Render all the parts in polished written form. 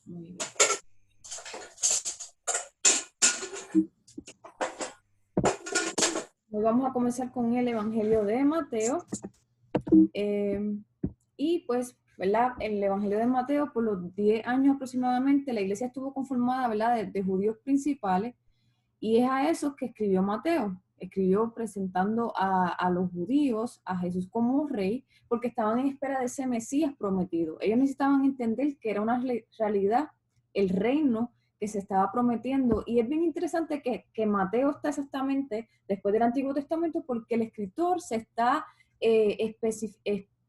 Muy bien. Hoy vamos a comenzar con el Evangelio de Mateo. Y pues, ¿verdad? El Evangelio de Mateo, por los 10 años aproximadamente, la iglesia estuvo conformada, ¿verdad? De judíos principales. Y es a esos que escribió Mateo. Escribió presentando a los judíos, a Jesús como un rey, porque estaban en espera de ese Mesías prometido. Ellos necesitaban entender que era una realidad, el reino que se estaba prometiendo. Y es bien interesante que Mateo está exactamente después del Antiguo Testamento, porque el escritor se está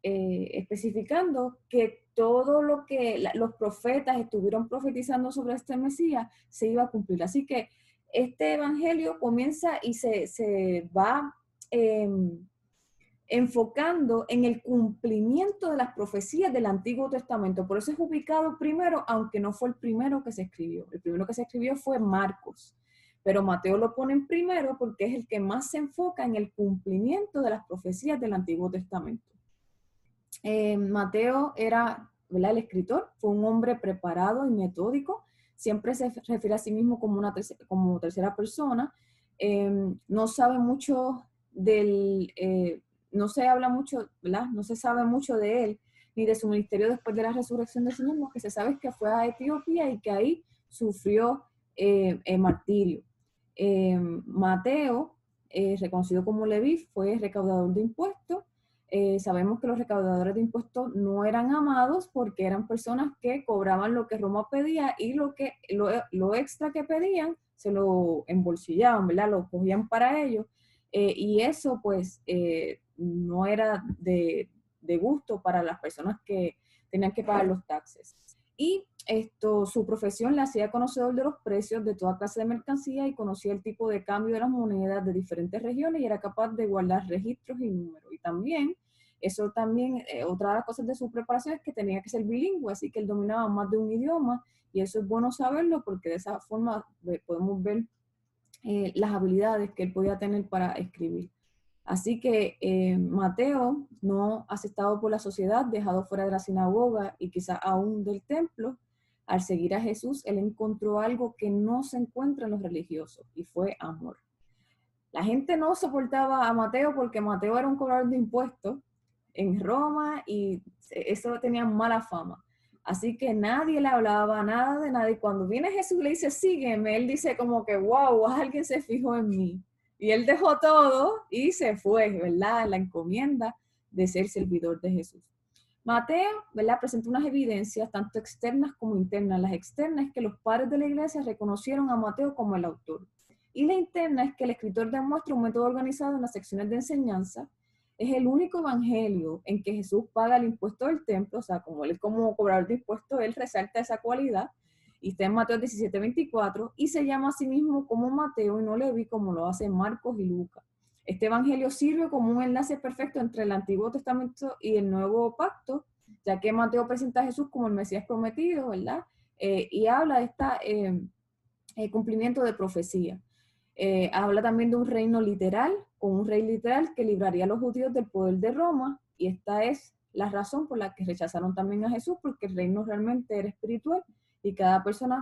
especificando que todo lo que los profetas estuvieron profetizando sobre este Mesías se iba a cumplir. Así que este evangelio comienza y se va enfocando en el cumplimiento de las profecías del Antiguo Testamento. Por eso es ubicado primero, aunque no fue el primero que se escribió. El primero que se escribió fue Marcos, pero Mateo lo pone en primero porque es el que más se enfoca en el cumplimiento de las profecías del Antiguo Testamento. Mateo era, ¿verdad?, el escritor, fue un hombre preparado y metódico, siempre se refiere a sí mismo como como tercera persona, no sabe mucho no se habla mucho, ¿verdad? No se sabe mucho de él, ni de su ministerio después de la resurrección de sí mismo, que se sabe es que fue a Etiopía y que ahí sufrió martirio. Mateo, reconocido como Leví, fue recaudador de impuestos. Sabemos que los recaudadores de impuestos no eran amados porque eran personas que cobraban lo que Roma pedía y lo extra que pedían se lo embolsillaban, ¿verdad? Lo cogían para ellos. Y eso pues no era de gusto para las personas que tenían que pagar los taxes. Y su profesión le hacía conocedor de los precios de toda clase de mercancía y conocía el tipo de cambio de las monedas de diferentes regiones y era capaz de guardar registros y números. Y también, otra de las cosas de su preparación es que tenía que ser bilingüe, así que él dominaba más de un idioma y eso es bueno saberlo porque de esa forma podemos ver las habilidades que él podía tener para escribir. Así que Mateo, no aceptado por la sociedad, dejado fuera de la sinagoga y quizá aún del templo, al seguir a Jesús, él encontró algo que no se encuentra en los religiosos y fue amor. La gente no soportaba a Mateo porque Mateo era un cobrador de impuestos en Roma y eso tenía mala fama. Así que nadie le hablaba nada de nada. Y cuando viene Jesús le dice, sígueme, él dice como que, wow, alguien se fijó en mí. Y él dejó todo y se fue, ¿verdad? La encomienda de ser servidor de Jesús. Mateo, ¿verdad?, presenta unas evidencias tanto externas como internas. Las externas es que los padres de la iglesia reconocieron a Mateo como el autor. Y la interna es que el escritor demuestra un método organizado en las secciones de enseñanza. Es el único evangelio en que Jesús paga el impuesto del templo, o sea, como él es como cobrador de impuestos, él resalta esa cualidad. Y está en Mateo 17:24 y se llama a sí mismo como Mateo y no Leví como lo hacen Marcos y Lucas. Este evangelio sirve como un enlace perfecto entre el Antiguo Testamento y el Nuevo Pacto, ya que Mateo presenta a Jesús como el Mesías prometido, ¿verdad? Y habla de este cumplimiento de profecía. Habla también de un reino literal, con un rey literal que libraría a los judíos del poder de Roma, y esta es la razón por la que rechazaron también a Jesús, porque el reino realmente era espiritual y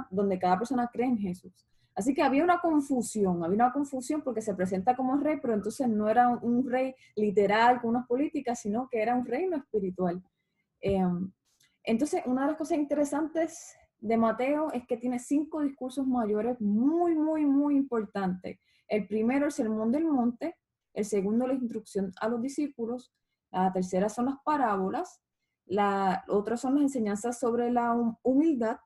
donde cada persona cree en Jesús. Así que había una confusión porque se presenta como rey, pero entonces no era un rey literal con unas políticas, sino que era un reino espiritual. Entonces, una de las cosas interesantes de Mateo es que tiene 5 discursos mayores muy, muy, muy importantes. El primero, el Sermón del Monte. El segundo, la instrucción a los discípulos. La tercera son las parábolas. La otra son las enseñanzas sobre la humildad.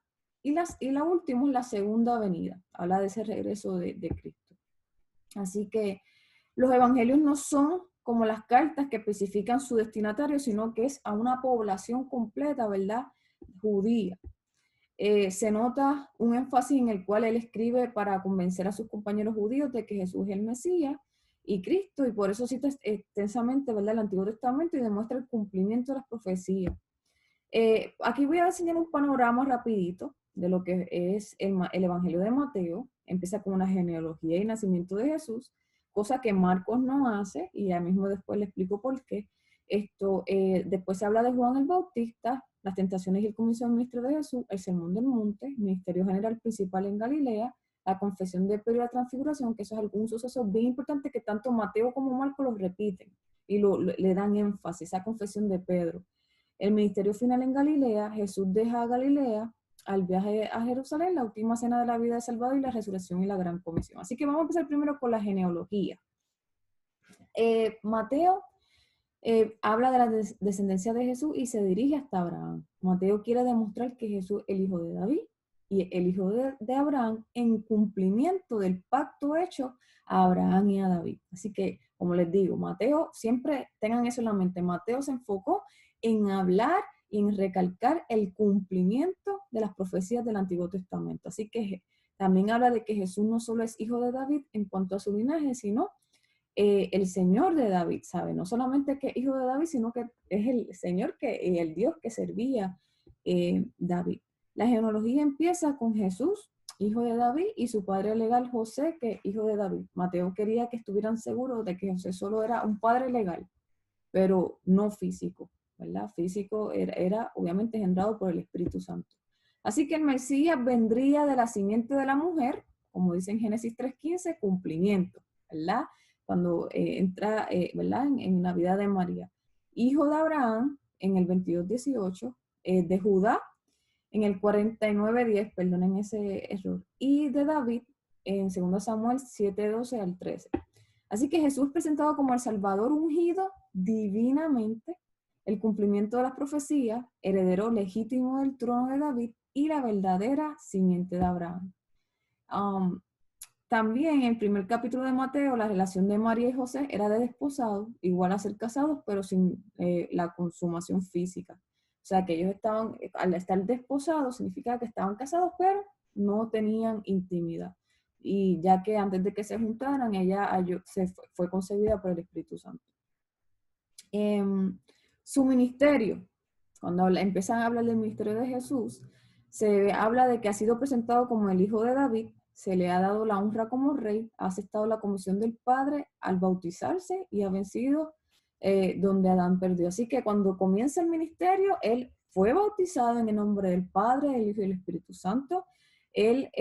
Y la última es la segunda venida. Habla de ese regreso de Cristo. Así que los evangelios no son como las cartas que especifican su destinatario, sino que es a una población completa, ¿verdad?, judía. Se nota un énfasis en el cual él escribe para convencer a sus compañeros judíos de que Jesús es el Mesías y Cristo, y por eso cita extensamente, ¿verdad?, el Antiguo Testamento y demuestra el cumplimiento de las profecías. Aquí voy a enseñar un panorama rapidito de lo que es el Evangelio de Mateo. Empieza con una genealogía y nacimiento de Jesús, cosa que Marcos no hace, y ya mismo después le explico por qué. Después se habla de Juan el Bautista, las tentaciones y el comienzo del ministerio de Jesús, el sermón del monte, el ministerio general principal en Galilea, la confesión de Pedro y la transfiguración, que eso es un suceso bien importante que tanto Mateo como Marcos lo repiten y le dan énfasis, esa confesión de Pedro. El ministerio final en Galilea, Jesús deja a Galilea al viaje a Jerusalén, la última cena de la vida de Salvador y la resurrección y la gran comisión. Así que vamos a empezar primero con la genealogía. Mateo habla de la descendencia de Jesús y se dirige hasta Abraham. Mateo quiere demostrar que Jesús es el hijo de David y el hijo de Abraham en cumplimiento del pacto hecho a Abraham y a David. Así que, como les digo, Mateo, siempre tengan eso en la mente, Mateo se enfocó en hablar y en recalcar el cumplimiento de las profecías del Antiguo Testamento. Así que también habla de que Jesús no solo es hijo de David en cuanto a su linaje, sino el Señor de David, ¿sabe? No solamente que es hijo de David, sino que es el Señor, el Dios que servía David. La genealogía empieza con Jesús, hijo de David, y su padre legal José, que es hijo de David. Mateo quería que estuvieran seguros de que José solo era un padre legal, pero no físico, ¿verdad? Físico era obviamente engendrado por el Espíritu Santo. Así que el Mesías vendría de la simiente de la mujer, como dice en Génesis 3:15, cumplimiento, ¿verdad? Cuando entra, ¿verdad? En la vida de María. Hijo de Abraham, en el 22:18, de Judá, en el 49:10, perdonen ese error, y de David, en 2 Samuel 7:12 al 13. Así que Jesús presentado como el Salvador ungido divinamente, el cumplimiento de las profecías, heredero legítimo del trono de David y la verdadera simiente de Abraham. También en el primer capítulo de Mateo, la relación de María y José era de desposados, igual a ser casados, pero sin la consumación física. O sea, que ellos estaban, al estar desposados, significa que estaban casados, pero no tenían intimidad. Y ya que antes de que se juntaran, ella fue concebida por el Espíritu Santo. Su ministerio, cuando empiezan a hablar del ministerio de Jesús, se habla de que ha sido presentado como el hijo de David, se le ha dado la honra como rey, ha aceptado la comisión del Padre al bautizarse y ha vencido donde Adán perdió. Así que cuando comienza el ministerio, él fue bautizado en el nombre del Padre, del Hijo y del Espíritu Santo. Él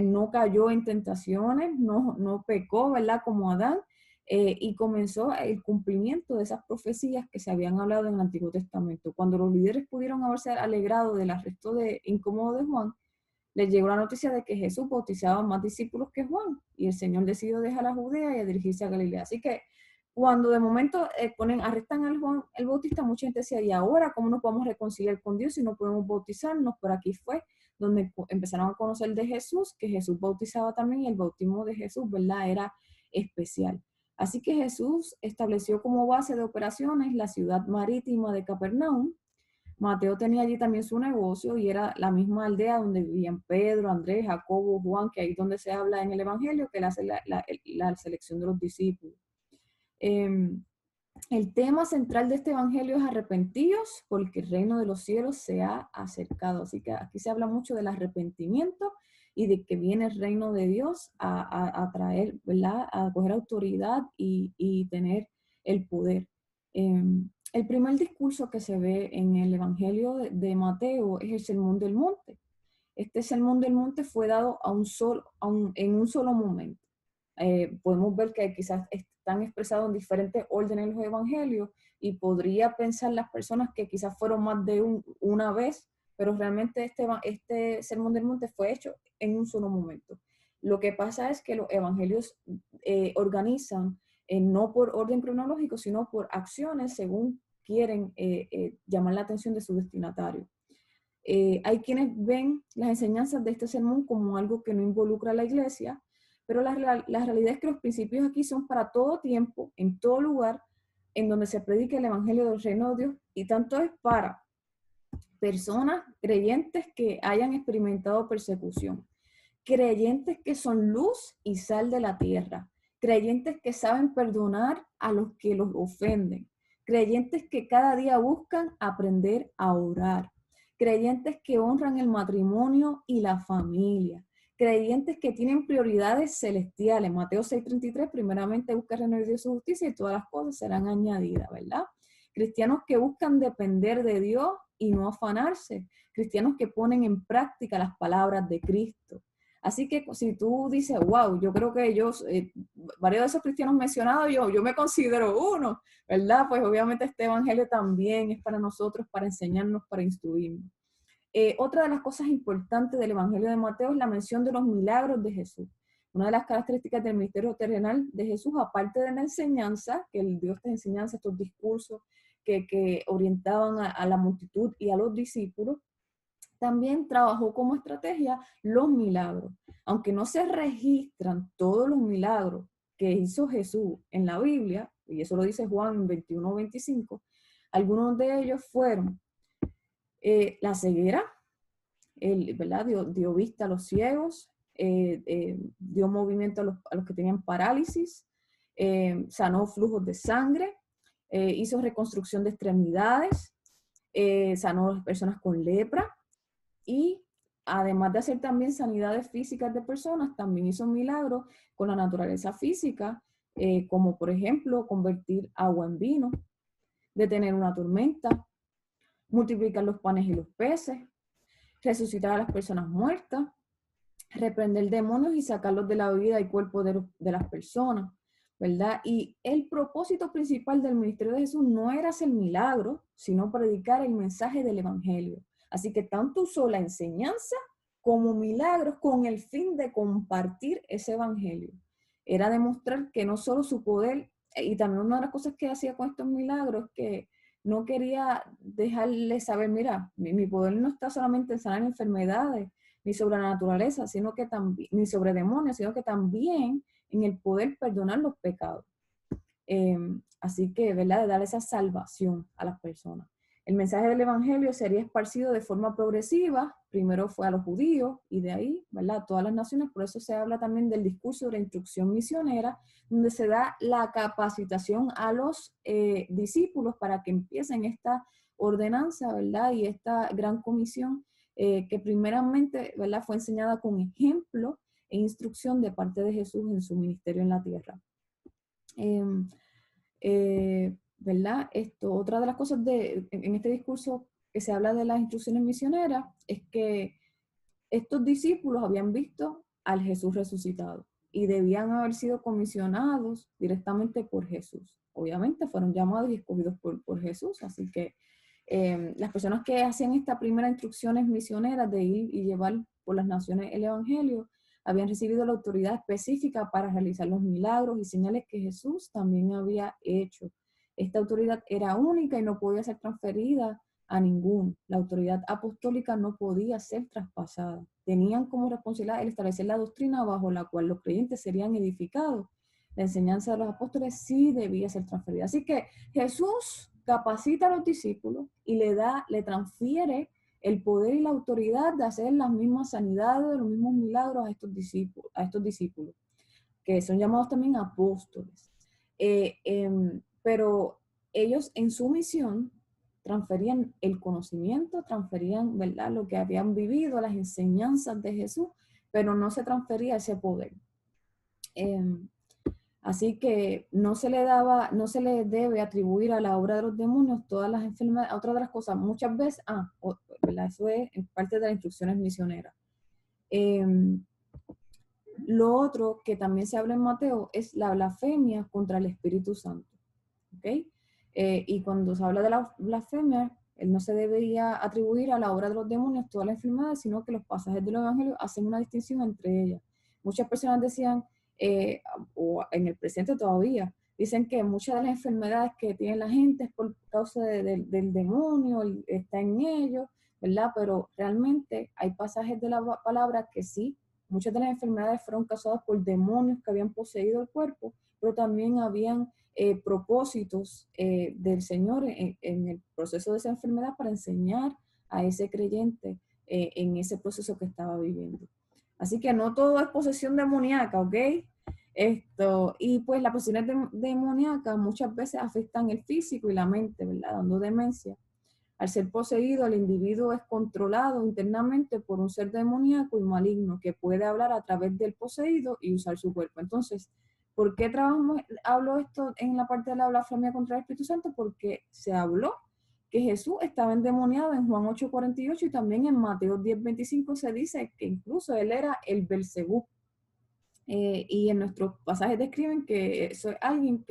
no cayó en tentaciones, no pecó, ¿verdad? Como Adán. Y comenzó el cumplimiento de esas profecías que se habían hablado en el Antiguo Testamento. Cuando los líderes pudieron haberse alegrado del arresto incómodo de Juan, les llegó la noticia de que Jesús bautizaba más discípulos que Juan, y el Señor decidió dejar a Judea y a dirigirse a Galilea. Así que cuando de momento arrestan al Juan el Bautista, mucha gente decía, ¿y ahora cómo nos podemos reconciliar con Dios si no podemos bautizarnos? Por aquí fue donde empezaron a conocer de Jesús, que Jesús bautizaba también, y el bautismo de Jesús, ¿verdad? Era especial. Así que Jesús estableció como base de operaciones la ciudad marítima de Capernaum. Mateo tenía allí también su negocio y era la misma aldea donde vivían Pedro, Andrés, Jacobo, Juan, que ahí es donde se habla en el Evangelio, que él hace la selección de los discípulos. El tema central de este Evangelio es arrepentidos porque el reino de los cielos se ha acercado. Así que aquí se habla mucho del arrepentimiento y de que viene el reino de Dios a traer, ¿verdad? A coger autoridad y tener el poder. El primer discurso que se ve en el Evangelio de Mateo es el Sermón del Monte. Este Sermón del Monte fue dado en un solo momento. Podemos ver que quizás están expresados en diferentes órdenes los evangelios y podría pensar las personas que quizás fueron más de una vez, pero realmente este Sermón del Monte fue hecho en un solo momento. Lo que pasa es que los evangelios organizan no por orden cronológico, sino por acciones según quieren llamar la atención de su destinatario. Hay quienes ven las enseñanzas de este sermón como algo que no involucra a la iglesia, pero la realidad es que los principios aquí son para todo tiempo, en todo lugar, en donde se predica el evangelio del reino de Dios, y tanto es para personas creyentes que hayan experimentado persecución, creyentes que son luz y sal de la tierra, creyentes que saben perdonar a los que los ofenden, creyentes que cada día buscan aprender a orar, creyentes que honran el matrimonio y la familia, creyentes que tienen prioridades celestiales. Mateo 6:33, primeramente busca el reino de Dios y su justicia y todas las cosas serán añadidas, ¿verdad? Cristianos que buscan depender de Dios y no afanarse, cristianos que ponen en práctica las palabras de Cristo. Así que si tú dices, wow, yo creo que varios de esos cristianos mencionados, yo me considero uno, ¿verdad? Pues obviamente este evangelio también es para nosotros, para enseñarnos, para instruirnos. Otra de las cosas importantes del evangelio de Mateo es la mención de los milagros de Jesús. Una de las características del ministerio terrenal de Jesús, aparte de la enseñanza, que el Dios de enseñanza, estos discursos que orientaban a la multitud y a los discípulos, también trabajó como estrategia los milagros. Aunque no se registran todos los milagros que hizo Jesús en la Biblia, y eso lo dice Juan 21-25, algunos de ellos fueron la ceguera, ¿verdad? Dio vista a los ciegos, dio movimiento a los que tenían parálisis, sanó flujos de sangre, hizo reconstrucción de extremidades, sanó a las personas con lepra, y además de hacer también sanidades físicas de personas, también hizo milagros con la naturaleza física, como por ejemplo convertir agua en vino, detener una tormenta, multiplicar los panes y los peces, resucitar a las personas muertas, reprender demonios y sacarlos de la vida y cuerpo de las personas, ¿verdad? Y el propósito principal del ministerio de Jesús no era hacer milagros, sino predicar el mensaje del evangelio. Así que tanto usó la enseñanza como milagros con el fin de compartir ese evangelio. Era demostrar que no solo su poder, y también una de las cosas que hacía con estos milagros, que no quería dejarle saber, mira, mi poder no está solamente en sanar enfermedades, ni sobre la naturaleza, sino que también, ni sobre demonios, sino que también en el poder perdonar los pecados. Así que, ¿verdad? De dar esa salvación a las personas. El mensaje del evangelio sería esparcido de forma progresiva. Primero fue a los judíos y de ahí, ¿verdad? A todas las naciones. Por eso se habla también del discurso de la instrucción misionera, donde se da la capacitación a los discípulos para que empiecen esta ordenanza, ¿verdad? Y esta gran comisión que primeramente, ¿verdad? Fue enseñada con ejemplo e instrucción de parte de Jesús en su ministerio en la tierra. ¿Verdad? Otra de las cosas en este discurso que se habla de las instrucciones misioneras es que estos discípulos habían visto al Jesús resucitado y debían haber sido comisionados directamente por Jesús. Obviamente fueron llamados y escogidos por Jesús, así que las personas que hacían esta primera instrucciones misioneras de ir y llevar por las naciones el evangelio habían recibido la autoridad específica para realizar los milagros y señales que Jesús también había hecho. Esta autoridad era única y no podía ser transferida a ninguno. La autoridad apostólica no podía ser traspasada. Tenían como responsabilidad el establecer la doctrina bajo la cual los creyentes serían edificados. La enseñanza de los apóstoles sí debía ser transferida. Así que Jesús capacita a los discípulos y le transfiere el poder y la autoridad de hacer las mismas sanidades, los mismos milagros a estos discípulos, que son llamados también apóstoles. Pero ellos en su misión transferían el conocimiento, transferían, ¿verdad?, lo que habían vivido, las enseñanzas de Jesús, pero no se transfería ese poder. Así que no se le debe atribuir a la obra de los demonios todas las enfermedades. Otra de las cosas, muchas veces, ¿verdad? Eso es en parte de las instrucciones misioneras. Lo otro que también se habla en Mateo es la blasfemia contra el Espíritu Santo. ¿Okay? Y cuando se habla de la blasfemia, él no se debería atribuir a la obra de los demonios todas las enfermedades, sino que los pasajes del Evangelio hacen una distinción entre ellas. Muchas personas decían, o en el presente todavía, dicen que muchas de las enfermedades que tiene la gente es por causa del demonio, está en ellos, ¿verdad? Pero realmente hay pasajes de la palabra que sí, muchas de las enfermedades fueron causadas por demonios que habían poseído el cuerpo, pero también habían propósitos del Señor en el proceso de esa enfermedad para enseñar a ese creyente en ese proceso que estaba viviendo. Así que no todo es posesión demoníaca, ¿ok? Y pues las posesiones demoníacas muchas veces afectan el físico y la mente, ¿verdad? Dando demencia. Al ser poseído, el individuo es controlado internamente por un ser demoníaco y maligno que puede hablar a través del poseído y usar su cuerpo. Entonces, ¿por qué hablo esto en la parte de la blasfemia contra el Espíritu Santo? Porque se habló que Jesús estaba endemoniado en Juan 8:48 y también en Mateo 10:25 se dice que incluso él era el Belcebú. Y en nuestros pasajes describen que eso es alguien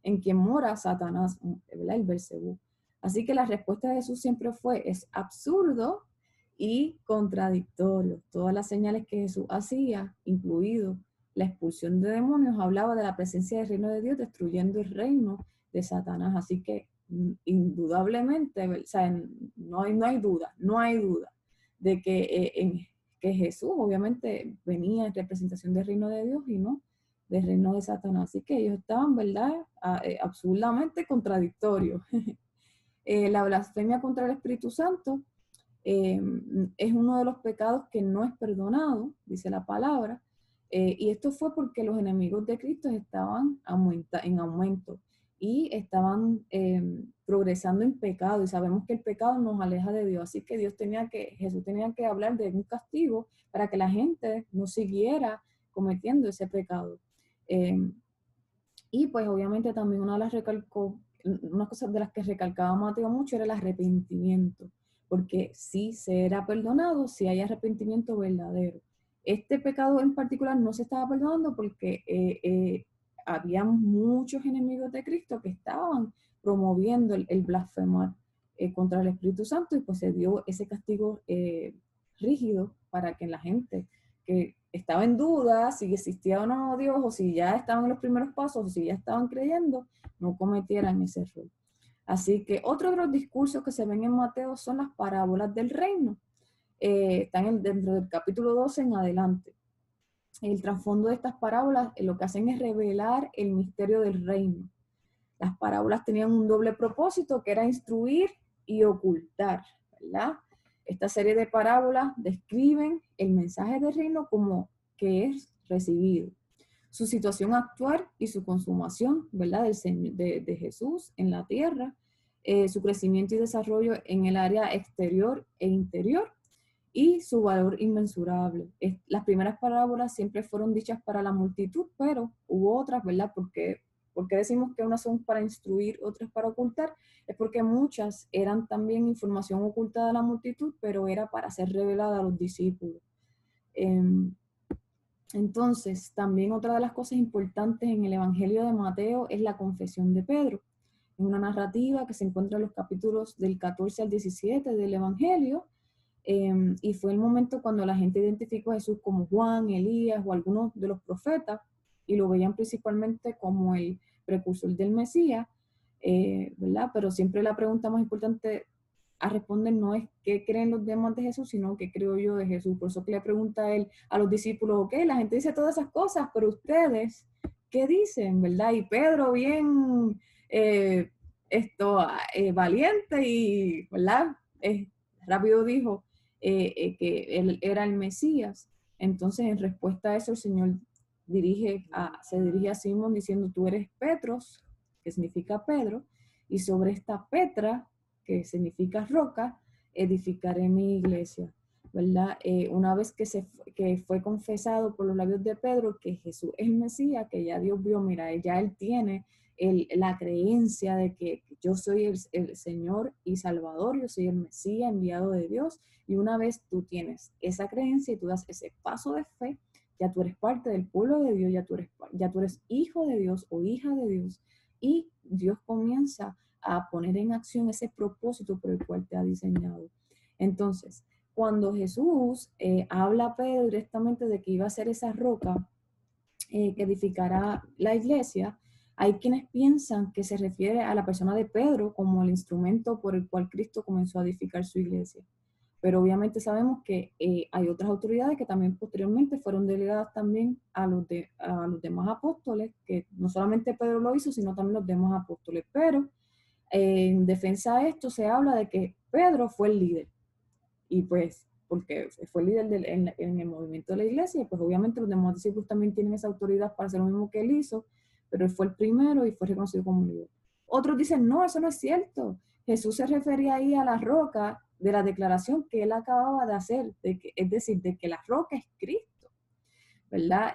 en quien mora Satanás, ¿verdad? El Belcebú. Así que la respuesta de Jesús siempre fue, es absurdo y contradictorio. Todas las señales que Jesús hacía, incluido la expulsión de demonios, hablaba de la presencia del reino de Dios destruyendo el reino de Satanás. Así que indudablemente, o sea, no hay duda de que Jesús obviamente venía en representación del reino de Dios y no del reino de Satanás. Así que ellos estaban, ¿verdad?, absurdamente contradictorios. La blasfemia contra el Espíritu Santo es uno de los pecados que no es perdonado, dice la palabra, y esto fue porque los enemigos de Cristo estaban en aumento y estaban progresando en pecado, y sabemos que el pecado nos aleja de Dios, así que Jesús tenía que hablar de un castigo para que la gente no siguiera cometiendo ese pecado. Y pues obviamente también una cosa de las que recalcaba Mateo mucho era el arrepentimiento, porque si se era perdonado, si hay arrepentimiento verdadero. Este pecado en particular no se estaba perdonando porque había muchos enemigos de Cristo que estaban promoviendo el blasfemar contra el Espíritu Santo, y pues se dio ese castigo rígido para que la gente que estaba en duda si existía o no Dios, o si ya estaban en los primeros pasos, o si ya estaban creyendo, no cometieran ese error. Así que otro de los discursos que se ven en Mateo son las parábolas del reino. Están dentro del capítulo 12 en adelante. El trasfondo de estas parábolas lo que hacen es revelar el misterio del reino. Las parábolas tenían un doble propósito, que era instruir y ocultar, ¿verdad? Esta serie de parábolas describen el mensaje del reino como que es recibido, su situación actual y su consumación, ¿verdad?, de Jesús en la tierra, su crecimiento y desarrollo en el área exterior e interior, y su valor inmensurable. Las primeras parábolas siempre fueron dichas para la multitud, pero hubo otras, ¿verdad? Porque decimos que unas son para instruir, otras para ocultar, es porque muchas eran también información oculta de la multitud, pero era para ser revelada a los discípulos. Entonces, también otra de las cosas importantes en el Evangelio de Mateo es la confesión de Pedro. Es una narrativa que se encuentra en los capítulos del 14 al 17 del Evangelio, y fue el momento cuando la gente identificó a Jesús como Juan, Elías o algunos de los profetas, y lo veían principalmente como el precursor del Mesías, ¿verdad? Pero siempre la pregunta más importante a responder no es qué creen los demás de Jesús, sino qué creo yo de Jesús. Por eso que le pregunta a él, a los discípulos, ok, la gente dice todas esas cosas, pero ustedes, ¿qué dicen, verdad? Y Pedro bien valiente y, ¿verdad? Rápido dijo que él era el Mesías. Entonces, en respuesta a eso, el Señor se dirige a Simón diciendo, tú eres Petros, que significa Pedro, y sobre esta Petra, que significa roca, edificaré mi iglesia, ¿verdad? Una vez que fue confesado por los labios de Pedro que Jesús es el Mesías, que ya Dios vio, mira, ya él tiene la creencia de que yo soy el Señor y Salvador, yo soy el Mesías enviado de Dios, y una vez tú tienes esa creencia y tú das ese paso de fe, ya tú eres parte del pueblo de Dios, ya tú eres hijo de Dios o hija de Dios, y Dios comienza a poner en acción ese propósito por el cual te ha diseñado. Entonces, cuando Jesús habla a Pedro directamente de que iba a ser esa roca que edificará la iglesia, hay quienes piensan que se refiere a la persona de Pedro como el instrumento por el cual Cristo comenzó a edificar su iglesia. Pero obviamente sabemos que hay otras autoridades que también posteriormente fueron delegadas también a los demás apóstoles, que no solamente Pedro lo hizo, sino también los demás apóstoles. Pero en defensa de esto se habla de que Pedro fue el líder, y pues porque fue el líder en el movimiento de la iglesia, y pues obviamente los demás discípulos también tienen esa autoridad para hacer lo mismo que él hizo, pero él fue el primero y fue reconocido como líder. Otros dicen, no, eso no es cierto. Jesús se refería ahí a la roca de la declaración que él acababa de hacer, es decir, de que la roca es Cristo, ¿verdad?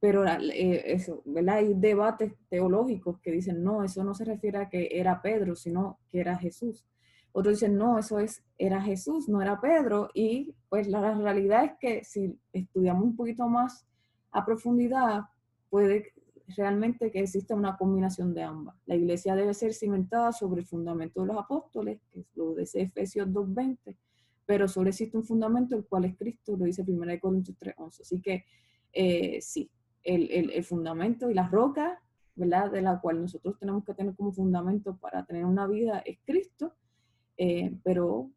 pero eso, ¿verdad? Hay debates teológicos que dicen, no, eso no se refiere a que era Pedro, sino que era Jesús. Otros dicen, no, era Jesús, no era Pedro. Y pues la realidad es que si estudiamos un poquito más a profundidad, puede realmente que exista una combinación de ambas. La iglesia debe ser cimentada sobre el fundamento de los apóstoles, que es lo de Efesios 2:20, pero solo existe un fundamento, el cual es Cristo, lo dice 1 Corintios 3:11. Así que sí, el fundamento y la roca, ¿verdad?, de la cual nosotros tenemos que tener como fundamento para tener una vida es Cristo, pero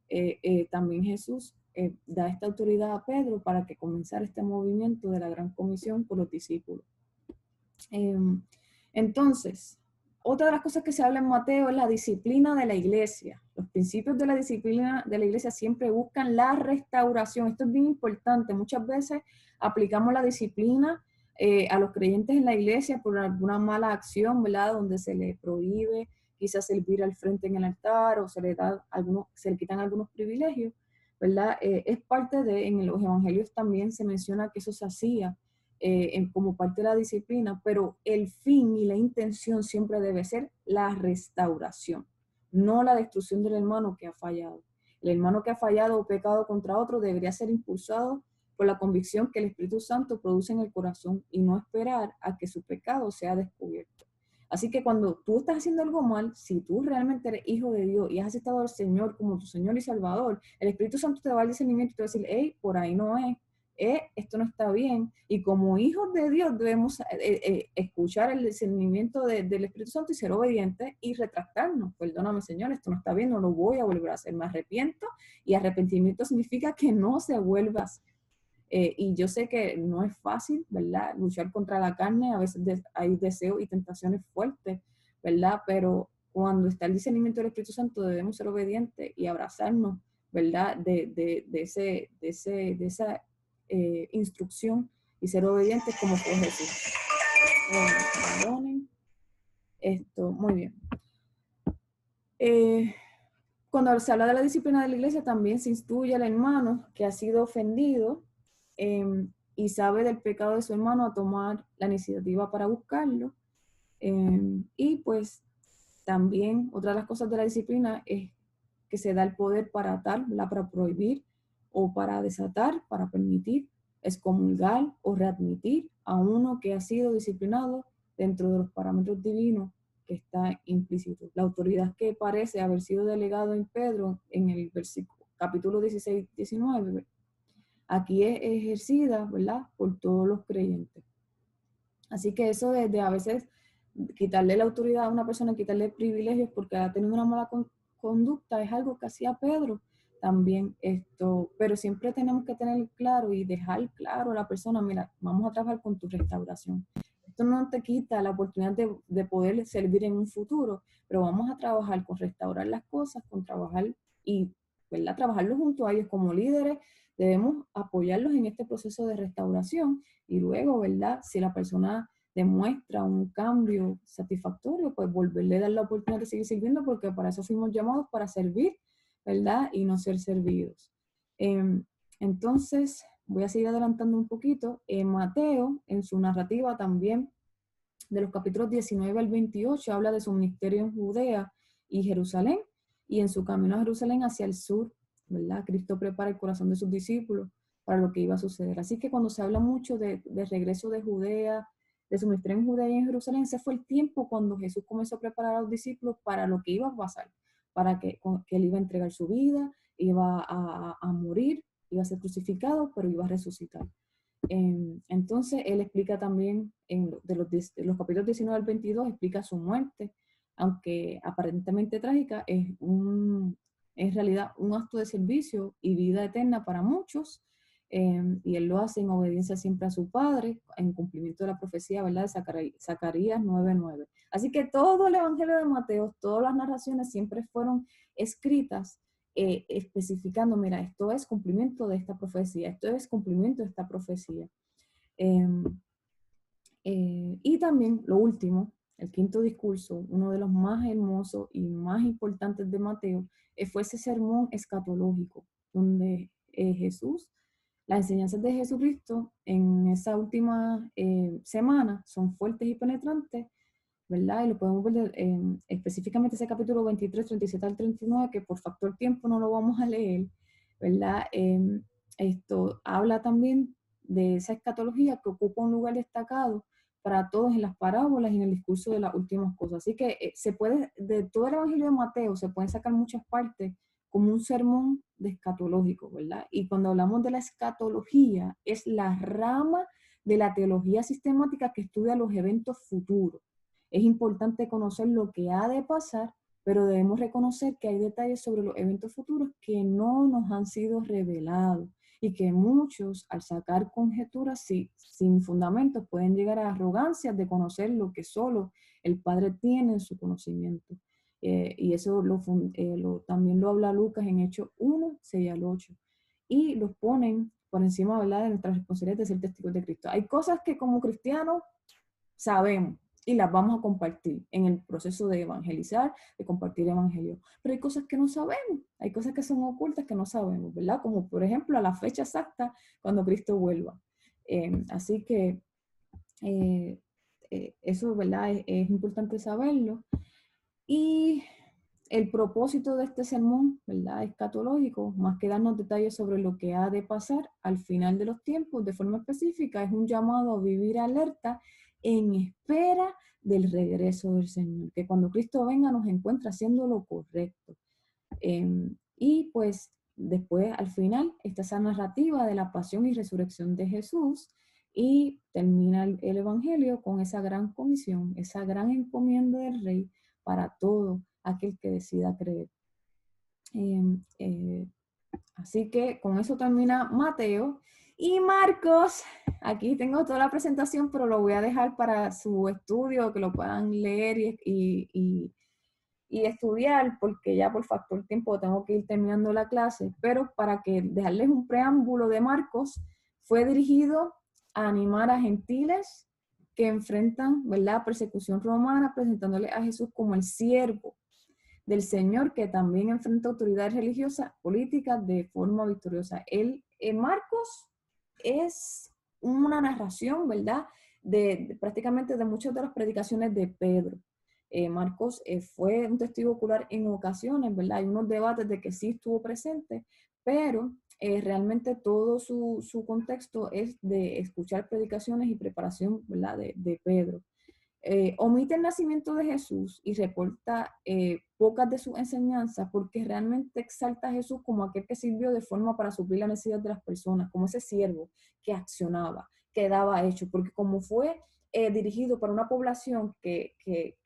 también Jesús da esta autoridad a Pedro para que comenzara este movimiento de la Gran Comisión por los discípulos. Entonces, otra de las cosas que se habla en Mateo es la disciplina de la iglesia. Los principios de la disciplina de la iglesia siempre buscan la restauración. Esto es bien importante. Muchas veces aplicamos la disciplina a los creyentes en la iglesia por alguna mala acción, ¿verdad? Donde se le prohíbe quizás servir al frente en el altar o se le quitan algunos privilegios, ¿verdad? Es parte en los evangelios también se menciona que eso se hacía como parte de la disciplina, pero el fin y la intención siempre debe ser la restauración, no la destrucción del hermano que ha fallado. El hermano que ha fallado o pecado contra otro debería ser impulsado por la convicción que el Espíritu Santo produce en el corazón y no esperar a que su pecado sea descubierto. Así que cuando tú estás haciendo algo mal, si tú realmente eres hijo de Dios y has aceptado al Señor como tu Señor y Salvador, el Espíritu Santo te va a dar discernimiento y te va a decir, hey, por ahí no es, esto no está bien. Y como hijos de Dios debemos escuchar el discernimiento del Espíritu Santo y ser obedientes y retractarnos. Perdóname, Señor, esto no está bien, no lo voy a volver a hacer, me arrepiento. Y arrepentimiento significa que no se vuelva a hacer. Y yo sé que no es fácil, ¿verdad? Luchar contra la carne, a veces hay deseos y tentaciones fuertes, ¿verdad? Pero cuando está el discernimiento del Espíritu Santo debemos ser obedientes y abrazarnos, ¿verdad? De esa instrucción y ser obedientes como fue Jesús. Perdonen. Esto, muy bien. Cuando se habla de la disciplina de la iglesia, también se instruye al hermano que ha sido ofendido y sabe del pecado de su hermano a tomar la iniciativa para buscarlo. Y pues también otra de las cosas de la disciplina es que se da el poder para atar, para prohibir o para desatar, para permitir, excomulgar o readmitir a uno que ha sido disciplinado dentro de los parámetros divinos que está implícito. La autoridad que parece haber sido delegado en Pedro en el versículo, capítulo 16-19, aquí es ejercida, ¿verdad?, por todos los creyentes. Así que eso de a veces quitarle la autoridad a una persona, quitarle privilegios porque ha tenido una mala conducta, es algo que hacía Pedro también. Pero siempre tenemos que tener claro y dejar claro a la persona, mira, vamos a trabajar con tu restauración. Esto no te quita la oportunidad de poder servir en un futuro, pero vamos a trabajar con restaurar las cosas, con trabajar y, ¿verdad?, trabajarlo junto a ellos como líderes. Debemos apoyarlos en este proceso de restauración y luego, ¿verdad?, si la persona demuestra un cambio satisfactorio, pues volverle a dar la oportunidad de seguir sirviendo, porque para eso fuimos llamados, para servir, ¿verdad?, y no ser servidos. Entonces, voy a seguir adelantando un poquito. Mateo, en su narrativa también, de los capítulos 19 al 28, habla de su ministerio en Judea y Jerusalén, y en su camino a Jerusalén hacia el sur, ¿verdad? Cristo prepara el corazón de sus discípulos para lo que iba a suceder. Así que cuando se habla mucho de regreso de Judea, de su ministerio en Judea y en Jerusalén, ese fue el tiempo cuando Jesús comenzó a preparar a los discípulos para lo que iba a pasar, para que él iba a entregar su vida, iba a morir, iba a ser crucificado, pero iba a resucitar. Entonces, él explica también, de los capítulos 19 al 22, explica su muerte, aunque aparentemente trágica, es en realidad un acto de servicio y vida eterna para muchos, y él lo hace en obediencia siempre a su Padre, en cumplimiento de la profecía, ¿verdad?, de Zacarías 9:9. Así que todo el Evangelio de Mateo, todas las narraciones siempre fueron escritas especificando, mira, esto es cumplimiento de esta profecía, esto es cumplimiento de esta profecía. Y también, lo último, el quinto discurso, uno de los más hermosos y más importantes de Mateo, fue ese sermón escatológico, donde Jesús Las enseñanzas de Jesucristo en esa última semana son fuertes y penetrantes, ¿verdad? Y lo podemos ver específicamente ese capítulo 23, 37 al 39, que por factor tiempo no lo vamos a leer, ¿verdad? Esto habla también de esa escatología que ocupa un lugar destacado para todos en las parábolas y en el discurso de las últimas cosas. Así que se puede, de todo el Evangelio de Mateo, se pueden sacar muchas partes como un sermón de escatológico, ¿verdad? Y cuando hablamos de la escatología, es la rama de la teología sistemática que estudia los eventos futuros. Es importante conocer lo que ha de pasar, pero debemos reconocer que hay detalles sobre los eventos futuros que no nos han sido revelados y que muchos, al sacar conjeturas sin fundamentos, pueden llegar a arrogancias de conocer lo que solo el Padre tiene en su conocimiento. Y eso también lo habla Lucas en Hechos 1, 6 al 8. Y los ponen por encima, ¿verdad?, de nuestras responsabilidades de ser testigos de Cristo. Hay cosas que como cristianos sabemos y las vamos a compartir en el proceso de evangelizar, de compartir el evangelio. Pero hay cosas que no sabemos, hay cosas que son ocultas que no sabemos, ¿verdad? Como por ejemplo a la fecha exacta cuando Cristo vuelva. Así que eso, ¿verdad? Es importante saberlo. Y el propósito de este sermón, ¿verdad?, escatológico, más que darnos detalles sobre lo que ha de pasar al final de los tiempos de forma específica, es un llamado a vivir alerta en espera del regreso del Señor, que cuando Cristo venga nos encuentre haciendo lo correcto. Y pues después, al final, está esa narrativa de la pasión y resurrección de Jesús y termina el Evangelio con esa gran comisión, esa gran encomienda del Rey para todo aquel que decida creer. Así que con eso termina Mateo. Y Marcos, aquí tengo toda la presentación, pero lo voy a dejar para su estudio, que lo puedan leer y estudiar, porque ya por factor tiempo tengo que ir terminando la clase, pero para que dejarles un preámbulo de Marcos, fue dirigido a animar a gentiles que enfrentan, ¿verdad?, persecución romana, presentándole a Jesús como el siervo del Señor, que también enfrenta autoridades religiosas, políticas de forma victoriosa. Marcos es una narración, ¿verdad?, prácticamente de muchas de las predicaciones de Pedro. Marcos fue un testigo ocular en ocasiones, ¿verdad? Hay unos debates de que sí estuvo presente, pero realmente todo su contexto es de escuchar predicaciones y preparación, ¿verdad?, de Pedro. Omite el nacimiento de Jesús y reporta pocas de sus enseñanzas porque realmente exalta a Jesús como aquel que sirvió de forma para suplir la necesidad de las personas, como ese siervo que accionaba, que daba hecho, porque como fue dirigido para una población que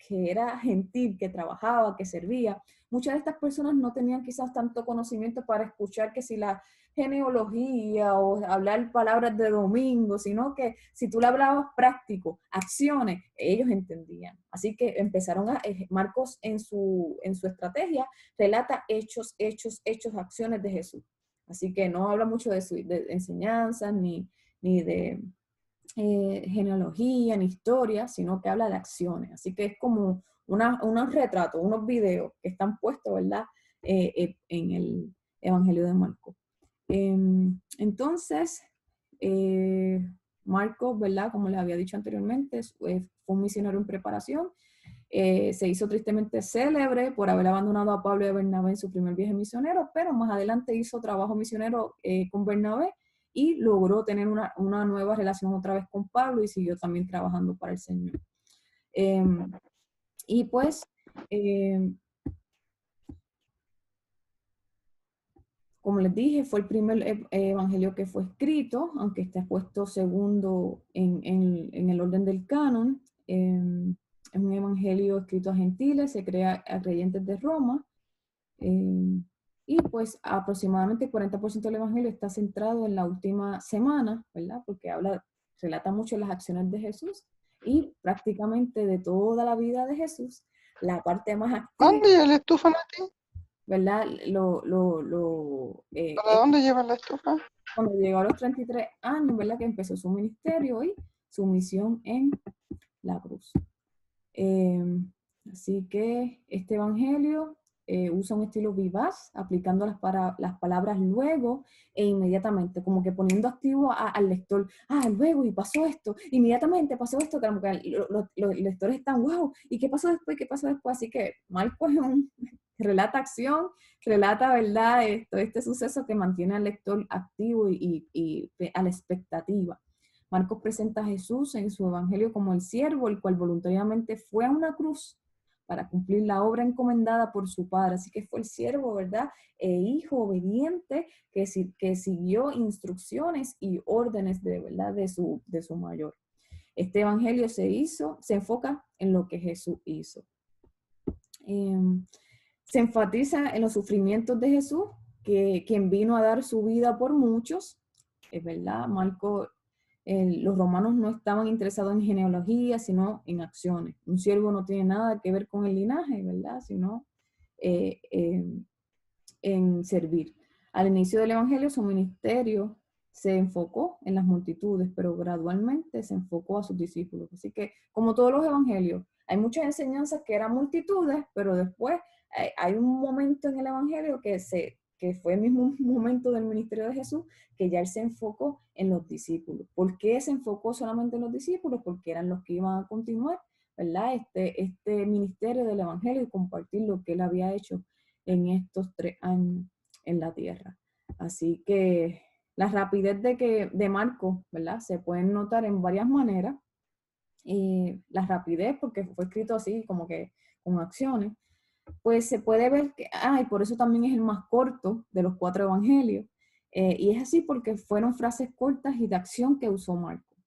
era gentil, que trabajaba, que servía, muchas de estas personas no tenían quizás tanto conocimiento para escuchar que si la genealogía o hablar palabras de domingo, sino que si tú le hablabas práctico, acciones, ellos entendían. Así que empezaron Marcos en su estrategia, relata hechos, acciones de Jesús. Así que no habla mucho de enseñanzas, ni de genealogía, ni historia, sino que habla de acciones. Así que es como unos retratos, unos videos que están puestos, ¿verdad?, en el Evangelio de Marcos. Entonces, Marcos, ¿verdad?, como les había dicho anteriormente, fue un misionero en preparación. Se hizo tristemente célebre por haber abandonado a Pablo y a Bernabé en su primer viaje misionero, pero más adelante hizo trabajo misionero con Bernabé y logró tener una nueva relación otra vez con Pablo y siguió también trabajando para el Señor. Y pues, como les dije, fue el primer evangelio que fue escrito, aunque está puesto segundo en el orden del canon. Es un evangelio escrito a gentiles, se crea a creyentes de Roma. Y pues aproximadamente el 40% del evangelio está centrado en la última semana, ¿verdad? Porque relata mucho las acciones de Jesús y prácticamente de toda la vida de Jesús, la parte más activa, ¿Dónde lleva la estufa, Nati? ¿verdad? ¿Para dónde lleva la estufa? Cuando llegó a los 33 años, ¿verdad?, que empezó su ministerio y su misión en la cruz. Así que este evangelio usa un estilo vivaz, aplicando las palabras luego e inmediatamente, como que poniendo activo al lector. Luego, y pasó esto, inmediatamente pasó esto, como que los lectores están, wow, ¿y qué pasó después? ¿Qué pasó después? Así que Marcos es relata acción, relata, ¿verdad? Este suceso que mantiene al lector activo y a la expectativa. Marcos presenta a Jesús en su evangelio como el siervo, el cual voluntariamente fue a una cruz para cumplir la obra encomendada por su padre. Así que fue el siervo, ¿verdad? Hijo obediente que siguió instrucciones y órdenes ¿verdad? De su mayor. Este evangelio se enfoca en lo que Jesús hizo. Se enfatiza en los sufrimientos de Jesús, quien vino a dar su vida por muchos. Es verdad, Marco, los romanos no estaban interesados en genealogía, sino en acciones. Un siervo no tiene nada que ver con el linaje, ¿verdad? Sino en servir. Al inicio del Evangelio, su ministerio se enfocó en las multitudes, pero gradualmente se enfocó a sus discípulos. Así que, como todos los evangelios, hay muchas enseñanzas que eran multitudes, pero después hay un momento en el evangelio que fue el mismo momento del ministerio de Jesús, que ya él se enfocó en los discípulos. ¿Por qué se enfocó solamente en los discípulos? Porque eran los que iban a continuar, ¿verdad? Este ministerio del evangelio y compartir lo que él había hecho en estos 3 años en la tierra. Así que la rapidez de Marcos, ¿verdad? Se pueden notar en varias maneras. La rapidez, porque fue escrito así, como que con acciones, pues se puede ver que, y por eso también es el más corto de los 4 evangelios. Y es así porque fueron frases cortas y de acción que usó Marcos.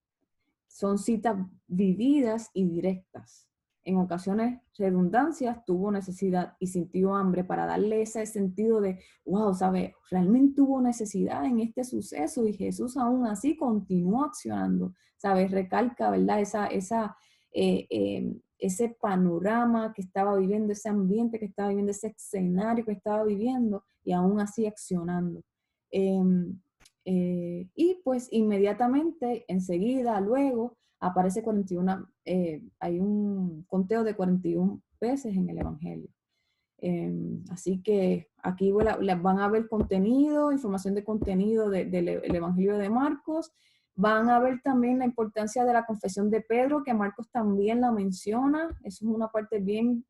Son citas vividas y directas. En ocasiones, redundancias, tuvo necesidad y sintió hambre para darle ese sentido de, wow, ¿sabe? Realmente hubo necesidad en este suceso y Jesús aún así continuó accionando, ¿sabe? Recalca, ¿verdad? Ese panorama que estaba viviendo, ese ambiente que estaba viviendo, ese escenario que estaba viviendo y aún así accionando. Y pues inmediatamente, enseguida, luego, aparece 41, hay un conteo de 41 veces en el Evangelio. Así que aquí van a ver contenido, información de contenido del Evangelio de Marcos. Van a ver también la importancia de la confesión de Pedro, que Marcos también la menciona. Eso es una parte bien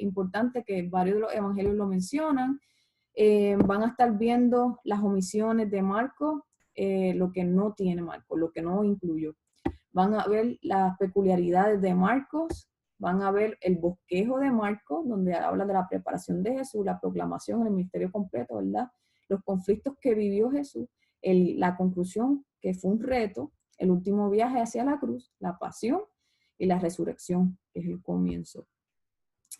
importante que varios de los evangelios lo mencionan. Van a estar viendo las omisiones de Marcos, lo que no tiene Marcos, lo que no incluyó. Van a ver las peculiaridades de Marcos, van a ver el bosquejo de Marcos, donde habla de la preparación de Jesús, la proclamación, el ministerio completo, ¿verdad? Los conflictos que vivió Jesús, la conclusión, que fue un reto, el último viaje hacia la cruz, la pasión y la resurrección, que es el comienzo.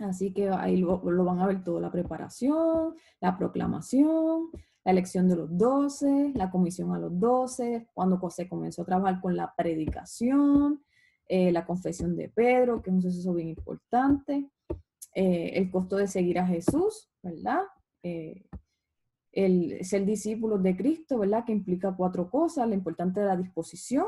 Así que ahí lo van a ver todo, la preparación, la proclamación, la elección de los 12, la comisión a los 12, cuando se comenzó a trabajar con la predicación, la confesión de Pedro, que es un suceso bien importante, el costo de seguir a Jesús, ¿verdad? El ser discípulos de Cristo, ¿verdad? Que implica 4 cosas, lo importante de la disposición,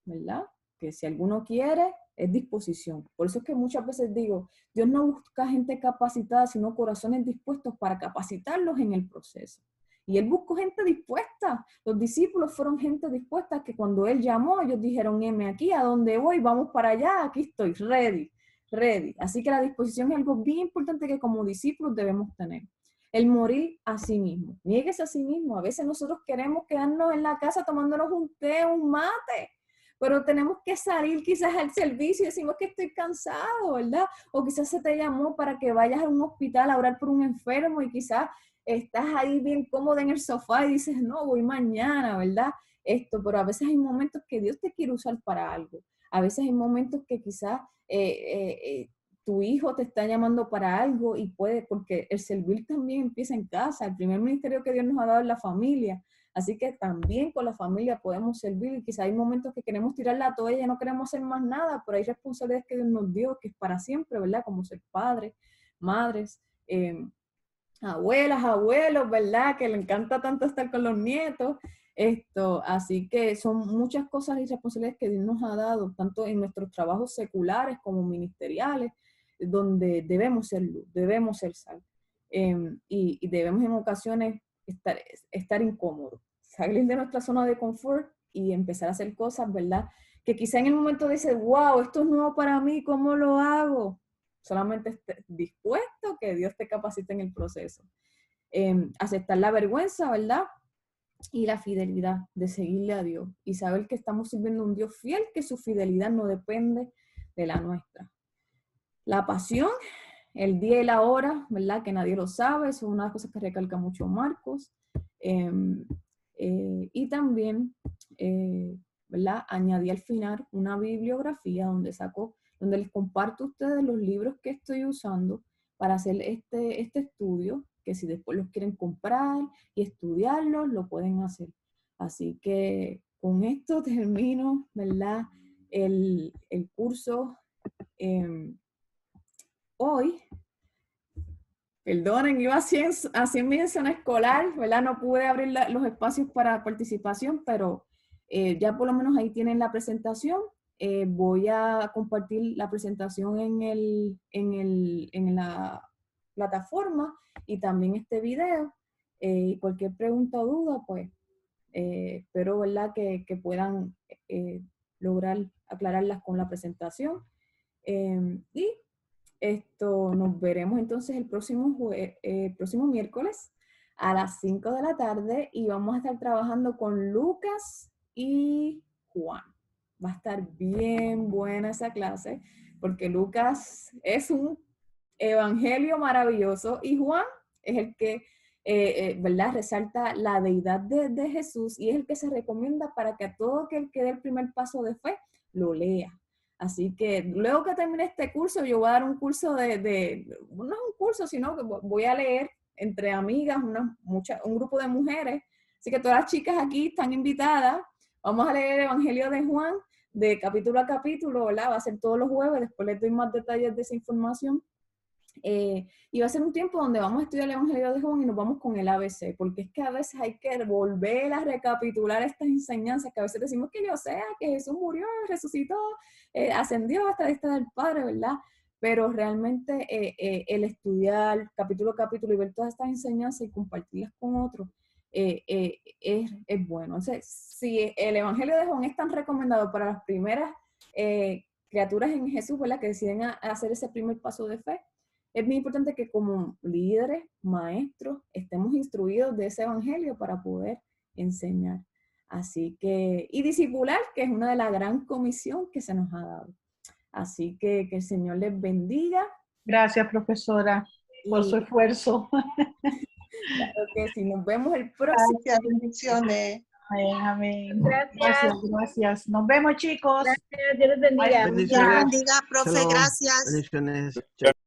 ¿verdad? Que si alguno quiere, es disposición. Por eso es que muchas veces digo, Dios no busca gente capacitada, sino corazones dispuestos para capacitarlos en el proceso. Y Él buscó gente dispuesta. Los discípulos fueron gente dispuesta que cuando Él llamó, ellos dijeron, aquí, ¿a dónde voy? Vamos para allá, aquí estoy, ready, ready. Así que la disposición es algo bien importante que como discípulos debemos tener. El morir a sí mismo. Niéguese a sí mismo. A veces nosotros queremos quedarnos en la casa tomándonos un té, un mate, pero tenemos que salir quizás al servicio y decimos que estoy cansado, ¿verdad? O quizás se te llamó para que vayas a un hospital a orar por un enfermo y quizás estás ahí bien cómodo en el sofá y dices, no, voy mañana, ¿verdad? Pero a veces hay momentos que Dios te quiere usar para algo. A veces hay momentos que quizás tu hijo te está llamando para algo y puede, porque el servir también empieza en casa. El primer ministerio que Dios nos ha dado es la familia. Así que también con la familia podemos servir y quizá hay momentos que queremos tirar la toalla y no queremos hacer más nada, pero hay responsabilidades que Dios nos dio, que es para siempre, ¿verdad? Como ser padres, madres, abuelas, abuelos, ¿verdad? Que le encanta tanto estar con los nietos. Así que son muchas cosas y responsabilidades que Dios nos ha dado, tanto en nuestros trabajos seculares como ministeriales, donde debemos ser luz, debemos ser sal. y debemos en ocasiones estar incómodos, salir de nuestra zona de confort y empezar a hacer cosas, ¿verdad? Que quizá en el momento dice, wow, esto es nuevo para mí, ¿cómo lo hago? Solamente esté dispuesto que Dios te capacite en el proceso. Aceptar la vergüenza, ¿verdad? Y la fidelidad de seguirle a Dios y saber que estamos sirviendo a un Dios fiel, que su fidelidad no depende de la nuestra. La pasión, el día y la hora, ¿verdad? Que nadie lo sabe, eso es una de las cosas que recalca mucho Marcos. Y también, ¿verdad? Añadí al final una bibliografía donde les comparto a ustedes los libros que estoy usando para hacer este estudio, que si después los quieren comprar y estudiarlos, lo pueden hacer. Así que con esto termino, ¿verdad? El curso hoy. Perdonen, iba así en mi zona escolar, ¿verdad? No pude abrir los espacios para participación, pero ya por lo menos ahí tienen la presentación. Voy a compartir la presentación en la plataforma y también este video. Cualquier pregunta o duda, pues espero, ¿verdad? Que puedan lograr aclararlas con la presentación. Y nos veremos entonces el próximo miércoles a las 5 de la tarde y vamos a estar trabajando con Lucas y Juan. Va a estar bien buena esa clase porque Lucas es un evangelio maravilloso y Juan es el que, ¿verdad? Resalta la deidad de Jesús y es el que se recomienda para que a todo aquel que dé el primer paso de fe lo lea. Así que luego que termine este curso, yo voy a dar un curso no es un curso, sino que voy a leer entre amigas, un grupo de mujeres. Así que todas las chicas aquí están invitadas. Vamos a leer el Evangelio de Juan de capítulo a capítulo, ¿verdad? Va a ser todos los jueves, después les doy más detalles de esa información. Y va a ser un tiempo donde vamos a estudiar el Evangelio de Juan y nos vamos con el ABC, porque es que a veces hay que volver a recapitular estas enseñanzas que a veces decimos que yo sé que Jesús murió, resucitó, ascendió hasta la diestra del Padre, ¿verdad? Pero realmente el estudiar capítulo a capítulo y ver todas estas enseñanzas y compartirlas con otros es bueno. Entonces, si el Evangelio de Juan es tan recomendado para las primeras criaturas en Jesús, ¿verdad? Que deciden hacer ese primer paso de fe, es muy importante que como líderes, maestros, estemos instruidos de ese evangelio para poder enseñar. Así que, y discipular, que es una de las gran comisión que se nos ha dado. Así que el Señor les bendiga. Gracias, profesora, por su esfuerzo. Claro que sí, nos vemos el próximo. Gracias, bendiciones. Amén. Gracias. Gracias. Nos vemos, chicos. Gracias, Dios les bendiga. Dios bendiga, profe, Shalom. gracias. Bendiciones. Chao.